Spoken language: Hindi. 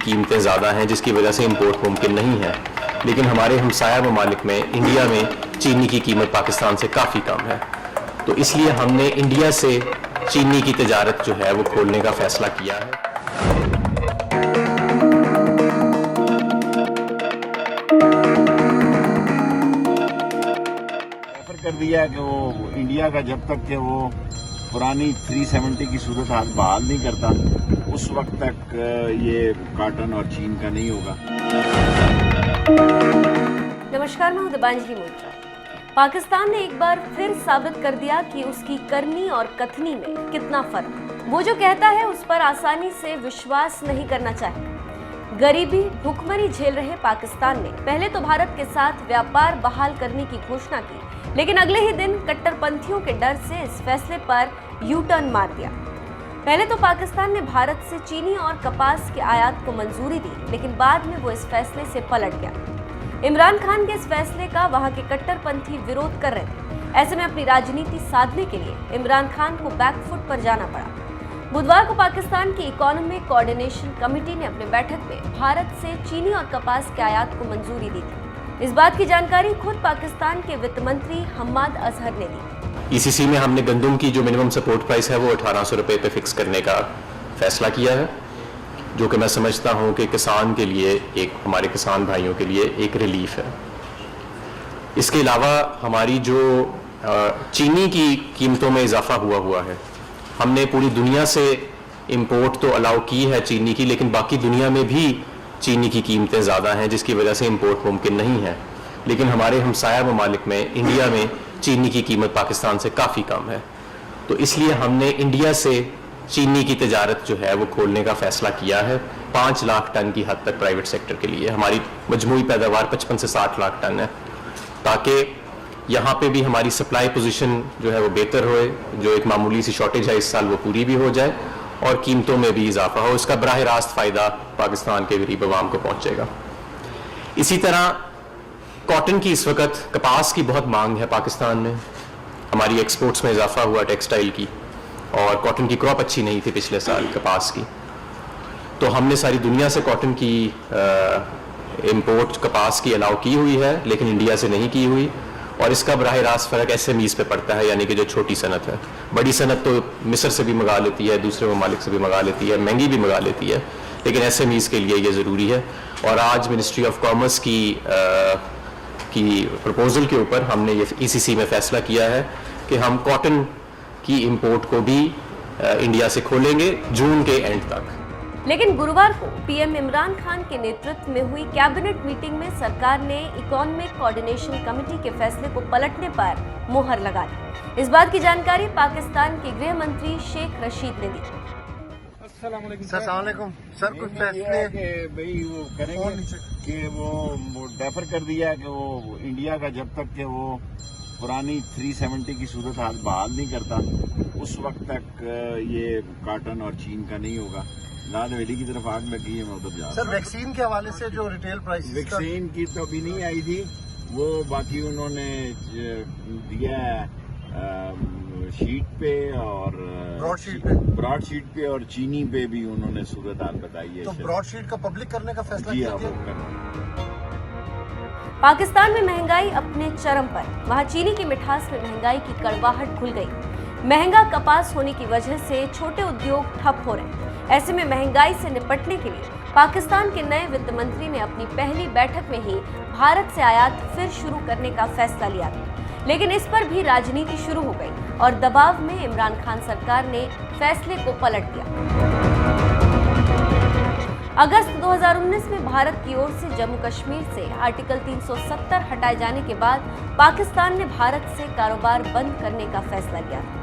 कीमतें ज़्यादा हैं, जिसकी वजह से इंपोर्ट मुमकिन नहीं है। लेकिन हमारे हमसाया ममालिक में, इंडिया में चीनी की कीमत पाकिस्तान से काफ़ी कम है। तो इसलिए हमने इंडिया से चीनी की तजारत जो है वो खोलने का फ़ैसला किया है। कर दिया कि वो इंडिया का जब तक कि वो पुरानी 370 की सूरत हाल बहाल नहीं करता, उस वक्त तक ये कॉटन और चीन का नहीं होगा। नमस्कार, मैं हूं दिबांजलि मोइत्रा। पाकिस्तान ने एक बार फिर साबित कर दिया कि उसकी करनी और कथनी में कितना फर्क। वो जो कहता है उस पर आसानी से विश्वास नहीं करना चाहिए। गरीबी, भूखमरी झेल रहे पाकिस्तान ने पहले तो भारत के साथ व्यापार बहाल करने की घोषणा की, लेकिन अगले ही दिन कट्टरपंथियों के डर से इस फैसले पर यू टर्न मार दिया। पहले तो पाकिस्तान ने भारत से चीनी और कपास के आयात को मंजूरी दी, लेकिन बाद में वो इस फैसले से पलट गया। इमरान खान के इस फैसले का वहां के कट्टरपंथी विरोध कर रहे थे। ऐसे में अपनी राजनीति साधने के लिए इमरान खान को बैकफुट पर जाना पड़ा। बुधवार को पाकिस्तान की इकोनॉमिक कोऑर्डिनेशन कमेटी ने अपनी बैठक में भारत से चीनी और कपास के आयात को मंजूरी दी थी। इस बात की जानकारी खुद पाकिस्तान के वित्त मंत्री हम्माद अजहर ने दी। ईसीसी में हमने गंदम की जो मिनिमम सपोर्ट प्राइस है वो 1800 रुपये पे फिक्स करने का फैसला किया है, जो कि मैं समझता हूं कि किसान के लिए, एक हमारे किसान भाइयों के लिए एक रिलीफ है। इसके अलावा हमारी जो चीनी की कीमतों में इजाफा हुआ है, हमने पूरी दुनिया से इंपोर्ट तो अलाउ की है चीनी की, लेकिन बाकी दुनिया में भी चीनी की कीमतें ज़्यादा हैं, जिसकी वजह से इंपोर्ट मुमकिन नहीं है। लेकिन हमारे हमसाया ममालिक में, इंडिया में चीनी की कीमत पाकिस्तान से काफ़ी कम है। तो इसलिए हमने इंडिया से चीनी की तजारत जो है वो खोलने का फ़ैसला किया है 5 लाख टन की हद तक प्राइवेट सेक्टर के लिए। हमारी मजमूई पैदावार 55 से 60 लाख टन है, ताकि यहाँ पे भी हमारी सप्लाई पोजीशन जो है वो बेहतर होए, जो एक मामूली सी शॉर्टेज है इस साल वो पूरी भी हो जाए और कीमतों में भी इजाफा हो। इसका बराह रास्त फ़ायदा पाकिस्तान के गरीब अवाम को पहुँचेगा। इसी तरह कॉटन की इस वक्त, कपास की बहुत मांग है पाकिस्तान में। हमारी एक्सपोर्ट्स में इजाफा हुआ टेक्सटाइल की, और कॉटन की क्रॉप अच्छी नहीं थी पिछले साल कपास की। तो हमने सारी दुनिया से कॉटन की इंपोर्ट कपास की अलाउ की हुई है, लेकिन इंडिया से नहीं की हुई। और इसका बराह रास्त फ़र्क एसएमईज़ पे पड़ता है, यानी कि जो छोटी सनत है। बड़ी सनत तो मिस्र से भी मंगा लेती है, दूसरे ममालिक से भी मंगा लेती है, महंगी भी मंगा लेती है, लेकिन एसएमईज़ के लिए ये ज़रूरी है। और आज मिनिस्ट्री ऑफ कॉमर्स की प्रपोजल के ऊपर हमने ये ईसीसी में फ़ैसला किया है कि हम कॉटन की इंपोर्ट को भी इंडिया से खोलेंगे जून के एंड तक। लेकिन गुरुवार को पीएम इमरान खान के नेतृत्व में हुई कैबिनेट मीटिंग में सरकार ने इकोनॉमिक कोऑर्डिनेशन कमेटी के फैसले को पलटने पर मुहर लगा दी। इस बात की जानकारी पाकिस्तान के गृह मंत्री शेख रशीद ने दी। सर, कुछ फैसले भाई वो करेंगे कि वो डेफर कर दिया कि वो इंडिया का जब तक कि वो पुरानी 370 की सूरत हाल बहाल नहीं करता, उस वक्त तक ये कॉटन और चीन का नहीं होगा। लाल हवेली की तरफ आग लगी है, मैं उधर जा रहा हूं। सर, वैक्सीन के हवाले से जो रिटेल प्राइस, वैक्सीन की तो अभी नहीं आई थी, वो बाकी उन्होंने दिया शीट पे और ब्रॉडशीट पे और चीनी पे भी उन्होंने सूरत हाल बताई है। तो ब्रॉडशीट का पब्लिक करने का फैसला किया गया। पाकिस्तान में महंगाई अपने चरम पर, वहां चीनी की मिठास में महंगाई की कड़वाहट घुल गई। महंगा कपास होने की वजह से छोटे उद्योग ठप हो रहे। ऐसे में महंगाई से निपटने के लिए पाकिस्तान के नए वित्त मंत्री ने अपनी पहली बैठक में ही भारत से आयात फिर शुरू करने का फैसला लिया था। लेकिन इस पर भी राजनीति शुरू हो गई और दबाव में इमरान खान सरकार ने फैसले को पलट दिया। अगस्त 2019 में भारत की ओर से जम्मू कश्मीर से आर्टिकल 370 हटाए जाने के बाद पाकिस्तान ने भारत से कारोबार बंद करने का फैसला लिया था।